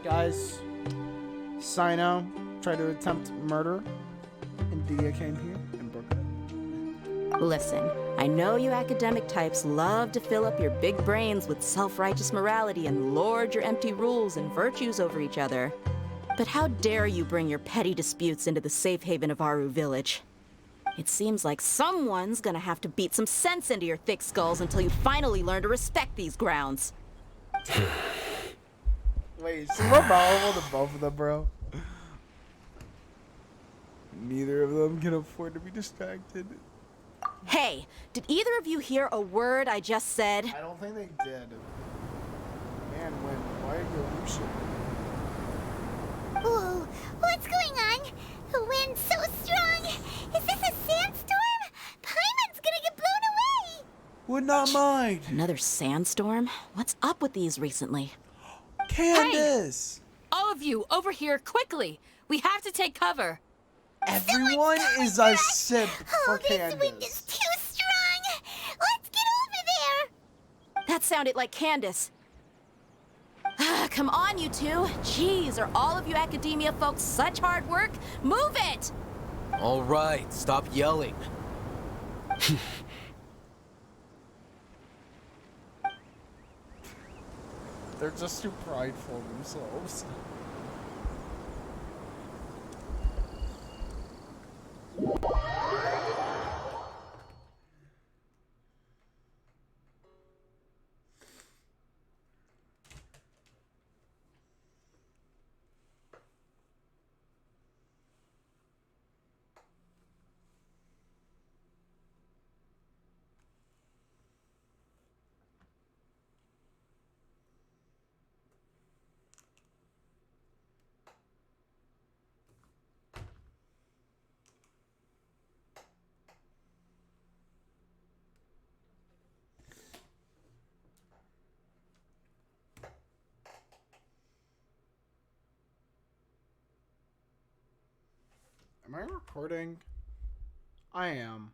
Guys, Sino tried to attempt murder, and Dia came here and broke it. Listen, I know you academic types love to fill up your big brains with self-righteous morality and lord your empty rules and virtues over each other. But how dare you bring your petty disputes into the safe haven of Aru Village? It seems like someone's gonna have to beat some sense into your thick skulls until you finally learn to respect these grounds. Wait, is more powerful than both of them, bro? Neither of them can afford to be distracted. Hey, did either of you hear a word I just said? I don't think they did. Man, why are you losing? Whoa, what's going on? The wind's so strong. Is this a sandstorm? Paimon's gonna get blown away. Would not mind. Another sandstorm? What's up with these recently? Candace! All of you, over here, quickly! We have to take cover! Everyone is a sip for Oh, this wind is Candace. too strong. Let's get over there. That sounded like Candace. Come on, you two. Jeez, are all of you academia folks such hard work? Move it! All right, stop yelling. They're just too prideful themselves. Am I recording? I am.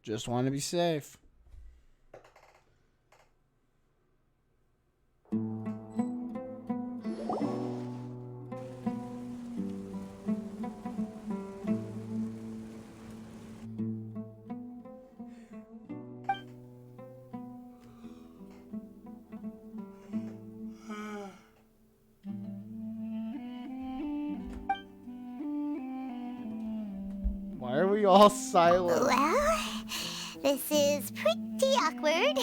Just want to be safe. Why are we all silent? Well, this is pretty awkward.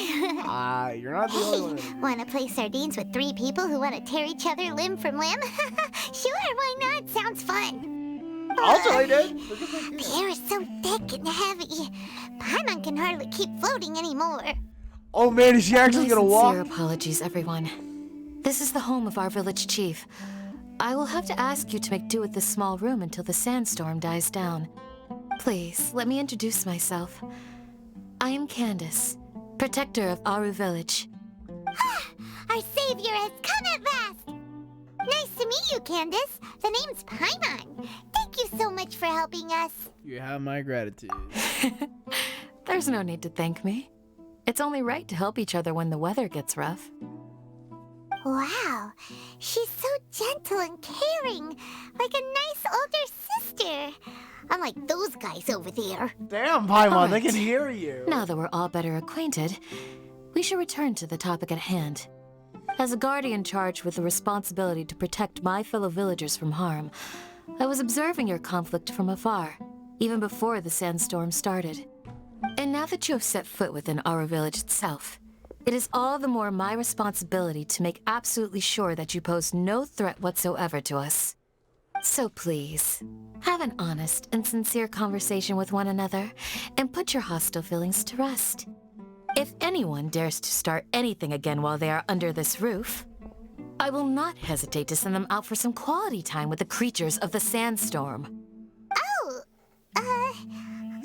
You're not the only one. Want to play sardines with three people who want to tear each other limb from limb? Sure, why not? Sounds fun. I'll join it. Look at that The kid. air is so thick and heavy. Paimon can hardly keep floating anymore. Oh man, is she actually My gonna sincere walk? apologies, everyone. This is the home of our village chief. I will have to ask you to make do with this small room until the sandstorm dies down. Please, let me introduce myself. I am Candace, protector of Aru Village. Our savior has come at last. Nice to meet you, Candace. The name's Paimon. Thank you so much for helping us. You have my gratitude. There's no need to thank me. It's only right to help each other when the weather gets rough. Wow, she's so gentle and caring, like a nice older sister. Unlike those guys over there. Damn, Paimon, they Alright. can hear you. Now that we're all better acquainted, we should return to the topic at hand. As a guardian charged with the responsibility to protect my fellow villagers from harm, I was observing your conflict from afar, even before the sandstorm started. And now that you have set foot within our village itself, it is all the more my responsibility to make absolutely sure that you pose no threat whatsoever to us. So please, have an honest and sincere conversation with one another and put your hostile feelings to rest. If anyone dares to start anything again while they are under this roof, I will not hesitate to send them out for some quality time with the creatures of the sandstorm. Oh,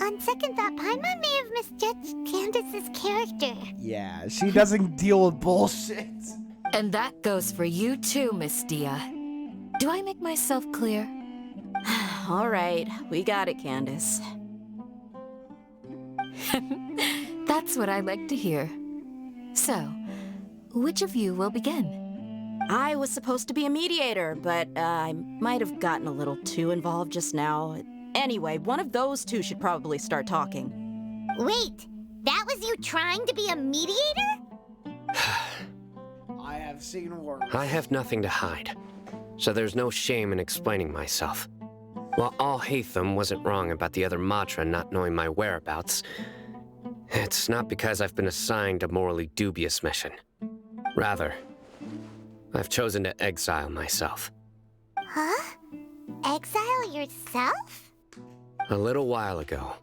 on second thought, Paimon may have misjudged Candace's character. Yeah, she doesn't deal with bullshit. And that goes for you too, Miss Dia. Do I make myself clear? All right, we got it, Candace. That's what I like to hear. So, which of you will begin? I was supposed to be a mediator, but I might have gotten a little too involved just now. Anyway, one of those two should probably start talking. Wait, that was you trying to be a mediator? I have seen worse. I have nothing to hide, so there's no shame in explaining myself. While Al-Haytham wasn't wrong about the other Matra not knowing my whereabouts, it's not because I've been assigned a morally dubious mission. Rather, I've chosen to exile myself. Huh? Exile yourself? A little while ago,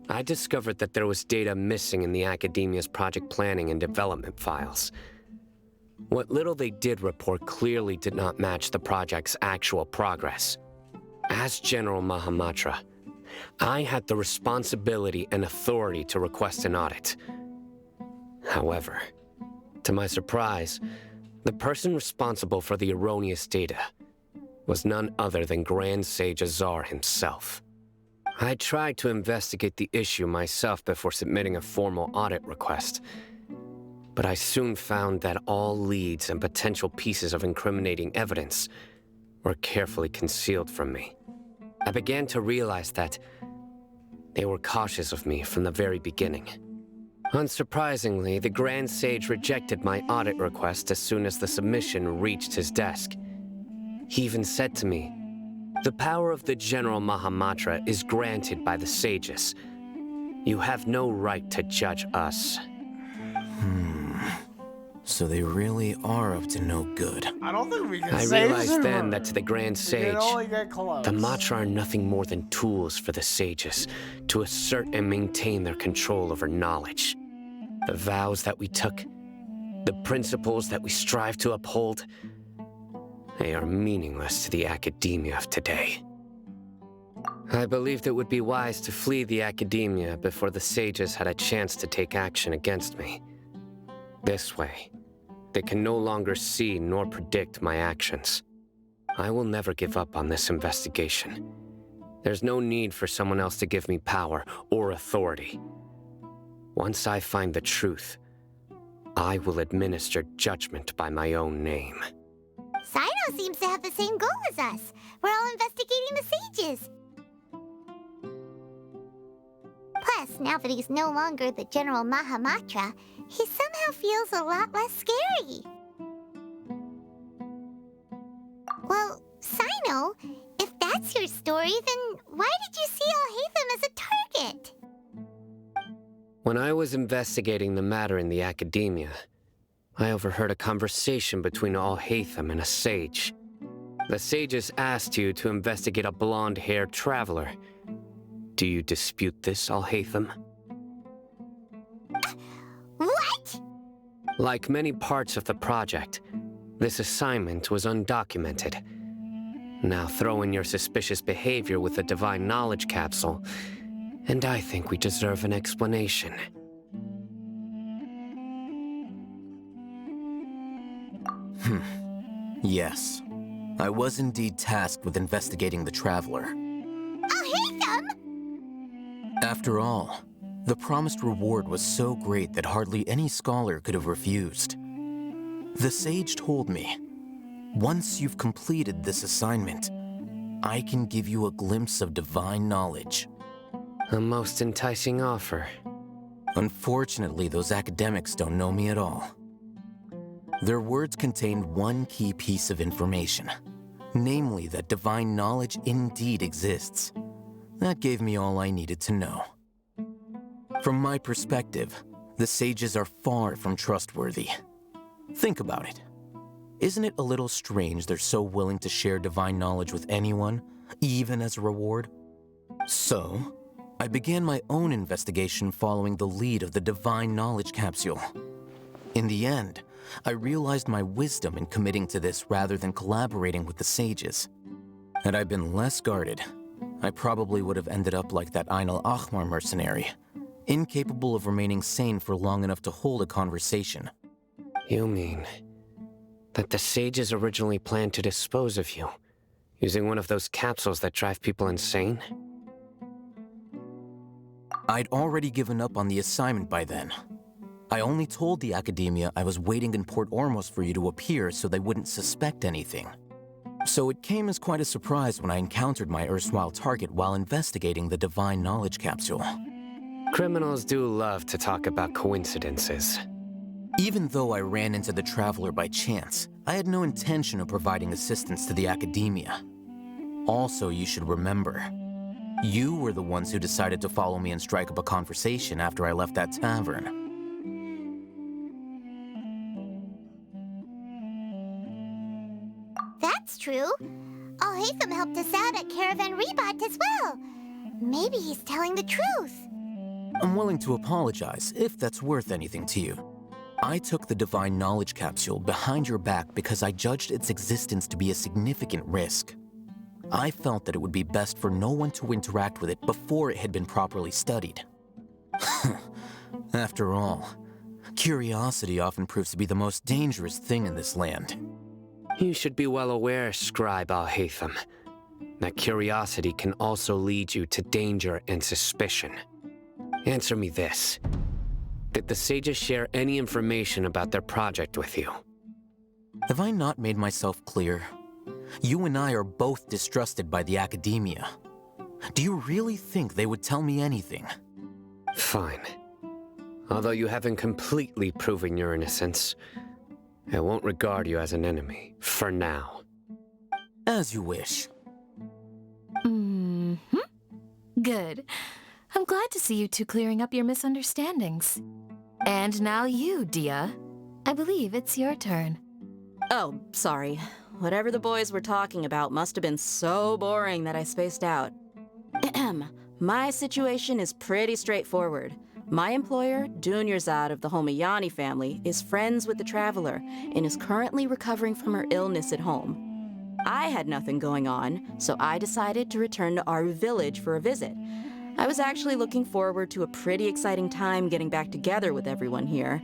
I discovered that there was data missing in the Academia's project planning and development files. What little they did report clearly did not match the project's actual progress. As General Mahamatra, I had the responsibility and authority to request an audit. However, to my surprise, the person responsible for the erroneous data was none other than Grand Sage Azar himself. I tried to investigate the issue myself before submitting a formal audit request, but I soon found that all leads and potential pieces of incriminating evidence were carefully concealed from me. I began to realize that they were cautious of me from the very beginning. Unsurprisingly, the Grand Sage rejected my audit request as soon as the submission reached his desk. He even said to me, "The power of the General Mahamatra is granted by the sages. You have no right to judge us." So they really are up to no good. I don't think we can I save realized then her. that to the Grand We Sage, can only get close. the Matra are nothing more than tools for the sages to assert and maintain their control over knowledge. The vows that we took, the principles that we strive to uphold, they are meaningless to the Academia of today. I believed it would be wise to flee the Academia before the sages had a chance to take action against me. This way, they can no longer see nor predict my actions. I will never give up on this investigation. There's no need for someone else to give me power or authority. Once I find the truth, I will administer judgment by my own name. Sino seems to have the same goal as us. We're all investigating the sages. Plus, now that he's no longer the General Mahamatra, he somehow feels a lot less scary. Well, Sino, if that's your story, then why did you see Al-Haytham as a target? When I was investigating the matter in the Academia, I overheard a conversation between Al-Haytham and a sage. The sages asked you to investigate a blonde-haired traveler. Do you dispute this, Al-Haytham? What? Like many parts of the project, this assignment was undocumented. Now throw in your suspicious behavior with the Divine Knowledge Capsule, and I think we deserve an explanation. Yes. I was indeed tasked with investigating the Traveler. Al-Haytham? After all, the promised reward was so great that hardly any scholar could have refused. The sage told me, once you've completed this assignment, I can give you a glimpse of divine knowledge. A most enticing offer. Unfortunately, those academics don't know me at all. Their words contained one key piece of information, namely that divine knowledge indeed exists. That gave me all I needed to know. From my perspective, the sages are far from trustworthy. Think about it. Isn't it a little strange they're so willing to share divine knowledge with anyone, even as a reward? So, I began my own investigation following the lead of the Divine Knowledge Capsule. In the end, I realized my wisdom in committing to this rather than collaborating with the sages. Had I been less guarded, I probably would have ended up like that Ain al-Ahmar mercenary, incapable of remaining sane for long enough to hold a conversation. You mean that the sages originally planned to dispose of you, using one of those capsules that drive people insane? I'd already given up on the assignment by then. I only told the Academia I was waiting in Port Ormos for you to appear so they wouldn't suspect anything. So it came as quite a surprise when I encountered my erstwhile target while investigating the Divine Knowledge Capsule. Criminals do love to talk about coincidences. Even though I ran into the Traveler by chance, I had no intention of providing assistance to the Academia. Also, you should remember, you were the ones who decided to follow me and strike up a conversation after I left that tavern. That's true. Al-Haytham helped us out at Caravan Rebat as well. Maybe he's telling the truth. I'm willing to apologize if that's worth anything to you. I took the Divine Knowledge Capsule behind your back because I judged its existence to be a significant risk. I felt that it would be best for no one to interact with it before it had been properly studied. After all, curiosity often proves to be the most dangerous thing in this land. You should be well aware, Scribe Al-Haytham, that curiosity can also lead you to danger and suspicion. Answer me this. Did the sages share any information about their project with you? Have I not made myself clear? You and I are both distrusted by the Academia. Do you really think they would tell me anything? Fine. Although you haven't completely proven your innocence, I won't regard you as an enemy, for now. As you wish. Good. I'm glad to see you two clearing up your misunderstandings. And now you, Dia. I believe it's your turn. Oh, sorry. Whatever the boys were talking about must have been so boring that I spaced out. My situation is pretty straightforward. My employer, Dunyarzad of the Homayani family, is friends with the Traveler and is currently recovering from her illness at home. I had nothing going on, so I decided to return to Aru village for a visit. I was actually looking forward to a pretty exciting time getting back together with everyone here.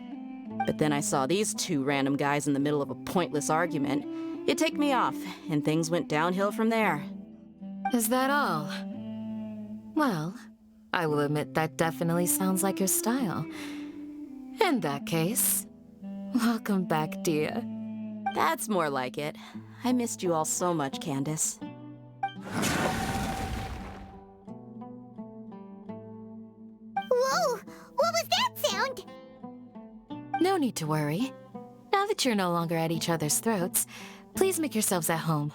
But then I saw these two random guys in the middle of a pointless argument. It ticked me off, and things went downhill from there. Is that all? Well, I will admit that definitely sounds like your style. In that case, welcome back, Dia. That's more like it. I missed you all so much, Candace. Whoa! What was that sound? No need to worry. Now that you're no longer at each other's throats, please make yourselves at home.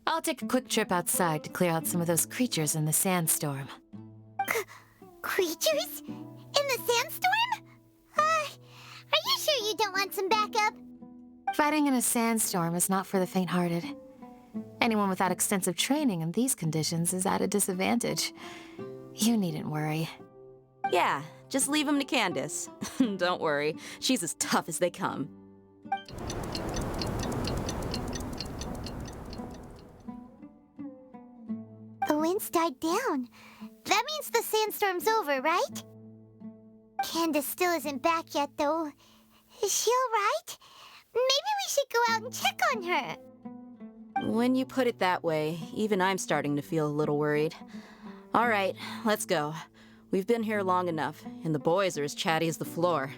I'll take a quick trip outside to clear out some of those creatures in the sandstorm. Creatures? In the sandstorm? Are you sure you don't want some backup? Fighting in a sandstorm is not for the faint-hearted. Anyone without extensive training in these conditions is at a disadvantage. You needn't worry. Yeah, just leave them to Candace. Don't worry, she's as tough as they come. The wind's died down. That means the sandstorm's over, right? Candace still isn't back yet, though. Is she alright? Maybe we should go out and check on her. When you put it that way, even I'm starting to feel a little worried. All right, let's go. We've been here long enough, and the boys are as chatty as the floor.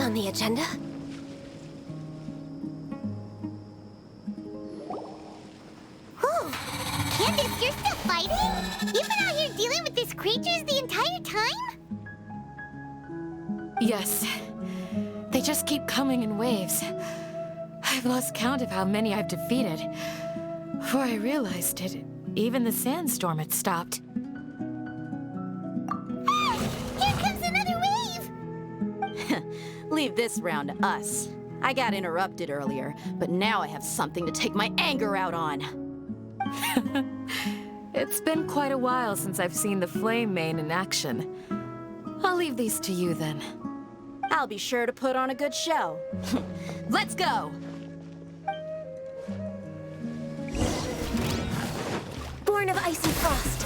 on the agenda? Whew. Candace, you're still fighting? You've been out here dealing with these creatures the entire time? Yes. They just keep coming in waves. I've lost count of how many I've defeated. Before I realized it, even the sandstorm had stopped. Ah, here comes another wave! Leave this round to us. I got interrupted earlier, but now I have something to take my anger out on. It's been quite a while since I've seen the Flame Mane in action. I'll leave these to you then. I'll be sure to put on a good show. Let's go! Born of icy frost.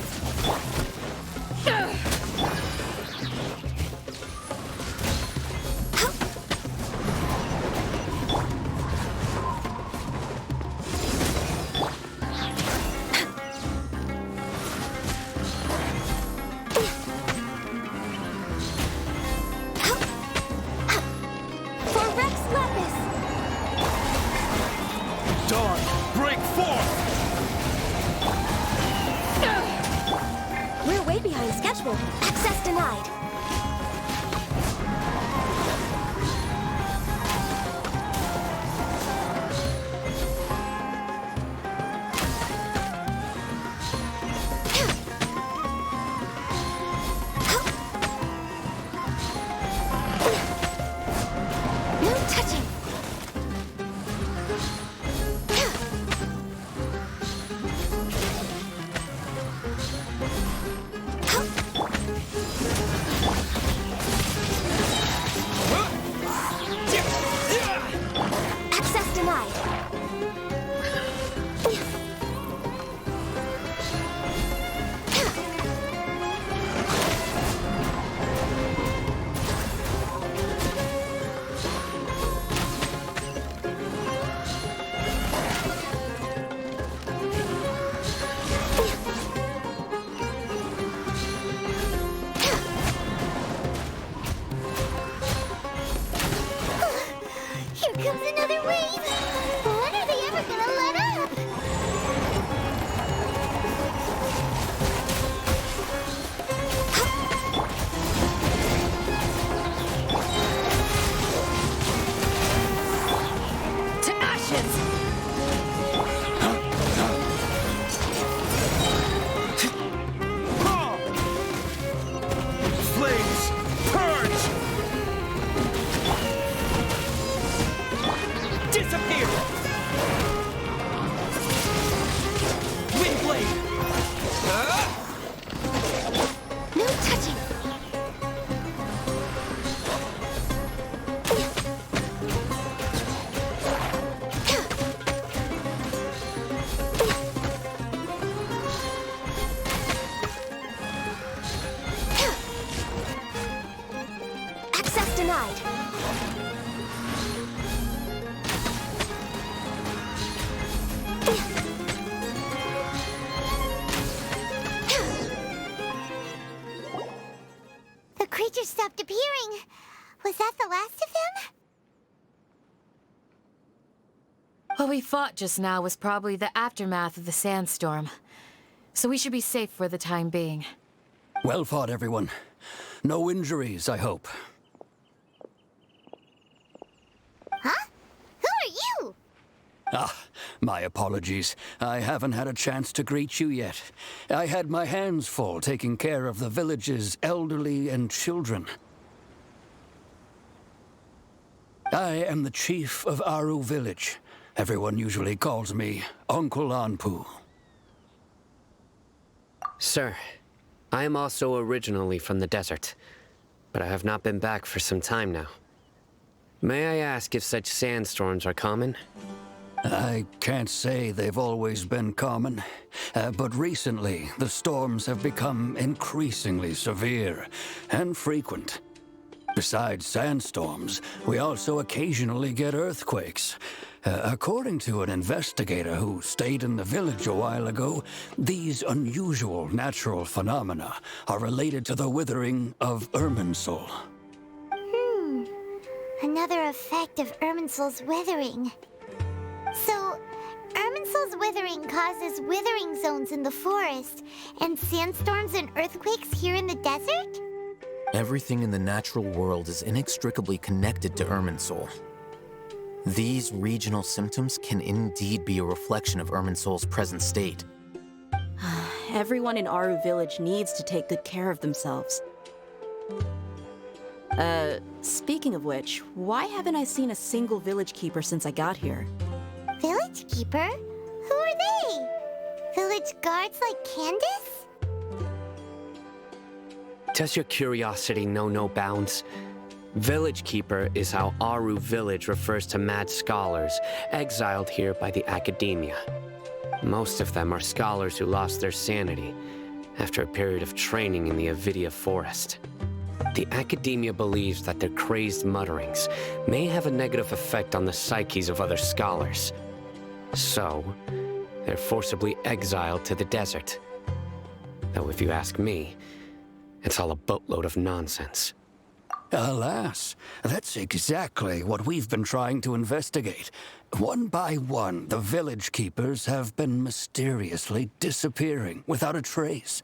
For Rex Lapis! Dawn, break forth! We're way behind schedule. Access denied. No touching. Access denied. Here comes another wave! When are they ever gonna let up? To ashes! Flames, purge! Disappear! Windblade! No touching. Access denied. The creatures stopped appearing. Was that the last of them? What we fought just now was probably the aftermath of the sandstorm. So we should be safe for the time being. Well fought, everyone. No injuries, I hope. Huh? Who are you? Ah, my apologies. I haven't had a chance to greet you yet. I had my hands full taking care of the village's elderly and children. I am the chief of Aru Village. Everyone usually calls me Uncle Anpu. Sir, I am also originally from the desert, but I have not been back for some time now. May I ask if such sandstorms are common? I can't say they've always been common, but recently the storms have become increasingly severe and frequent. Besides sandstorms, we also occasionally get earthquakes. According to an investigator who stayed in the village a while ago, these unusual natural phenomena are related to the withering of Irminsul. Another effect of Irminsul's withering. So, Irminsul's withering causes withering zones in the forest, and sandstorms and earthquakes here in the desert? Everything in the natural world is inextricably connected to Irminsul. These regional symptoms can indeed be a reflection of Irminsul's present state. Everyone in Aru Village needs to take good care of themselves. Speaking of which, why haven't I seen a single village keeper since I got here? Village keeper? Who are they? Village guards like Candace? Does your curiosity know no bounds? Village Keeper is how Aru Village refers to mad scholars exiled here by the Academia. Most of them are scholars who lost their sanity after a period of training in the Avidia Forest. The Academia believes that their crazed mutterings may have a negative effect on the psyches of other scholars. So, they're forcibly exiled to the desert. Though if you ask me, it's all a boatload of nonsense. Alas, that's exactly what we've been trying to investigate. One by one, the village keepers have been mysteriously disappearing without a trace.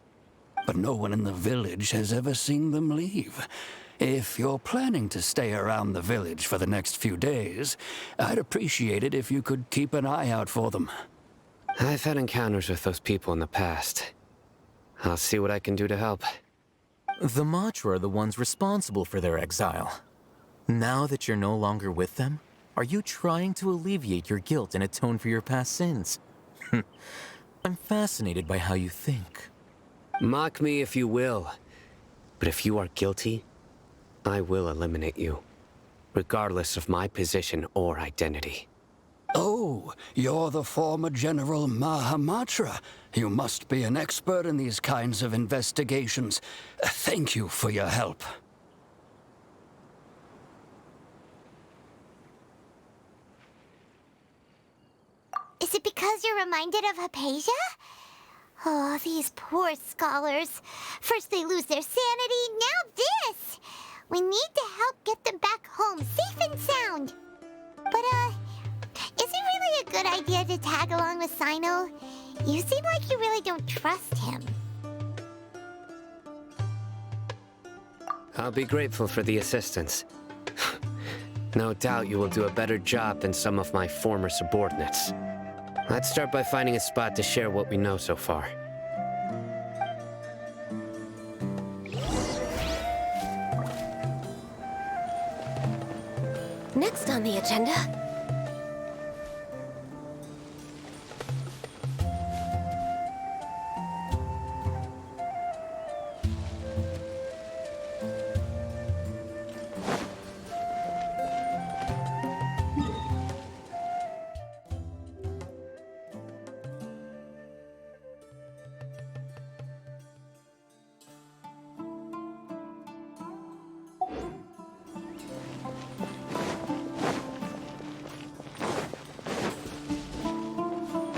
But no one in the village has ever seen them leave. If you're planning to stay around the village for the next few days, I'd appreciate it if you could keep an eye out for them. I've had encounters with those people in the past. I'll see what I can do to help. The Matra are the ones responsible for their exile. Now that you're no longer with them, are you trying to alleviate your guilt and atone for your past sins? I'm fascinated by how you think. Mock me if you will, but if you are guilty, I will eliminate you, regardless of my position or identity. Oh, you're the former General Mahamatra. You must be an expert in these kinds of investigations. Thank you for your help. Is it because you're reminded of Hypatia? Oh, these poor scholars. First they lose their sanity, now this! We need to help get them back home, safe and sound. But, is it really a good idea to tag along with Cyno? You seem like you really don't trust him. I'll be grateful for the assistance. No doubt you will do a better job than some of my former subordinates. Let's start by finding a spot to share what we know so far. Next on the agenda...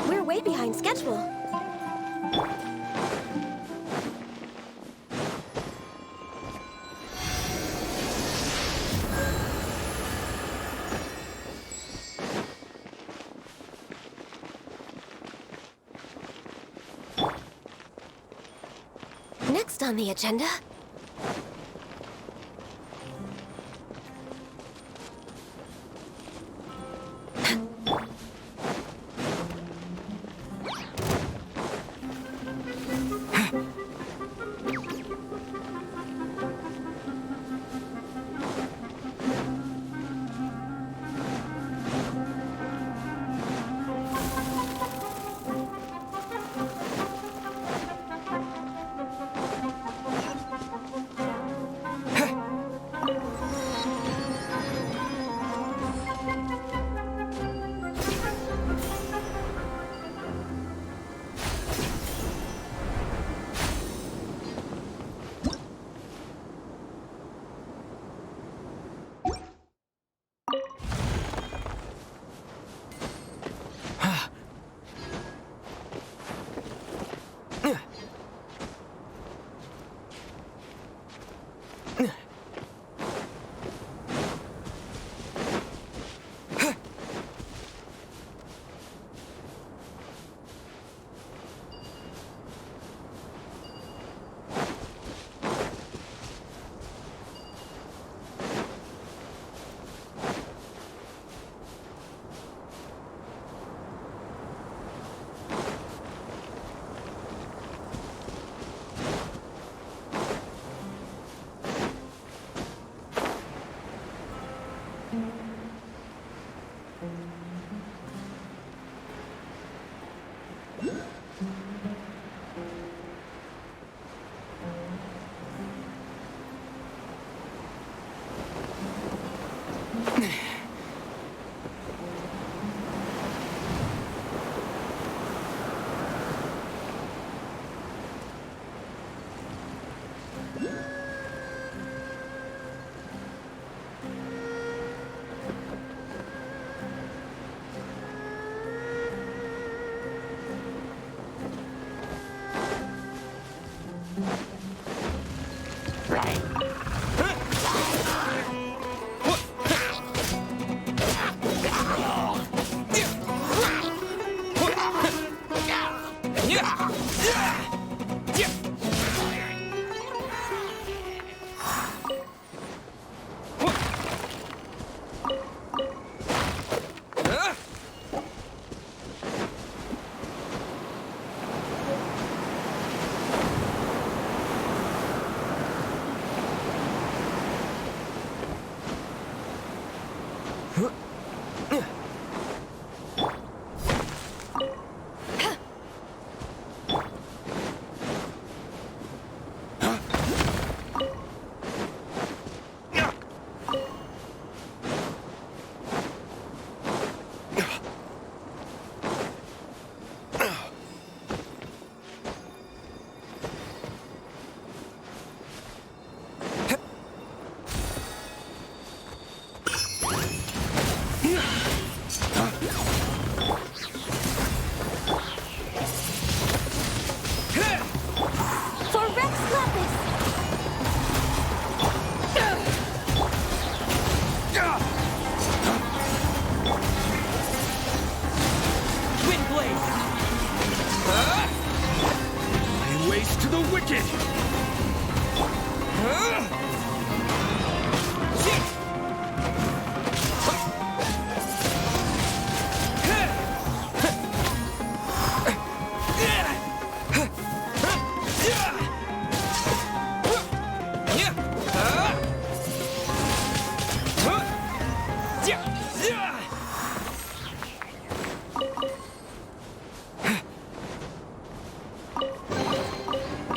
We're way behind schedule. Next on the agenda...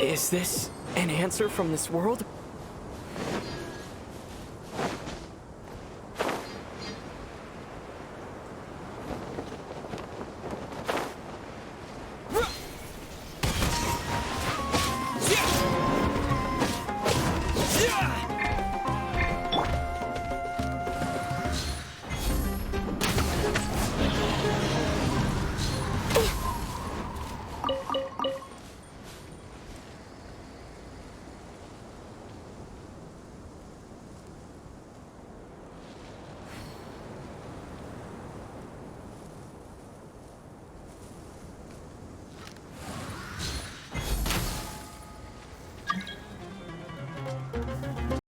Is this an answer from this world?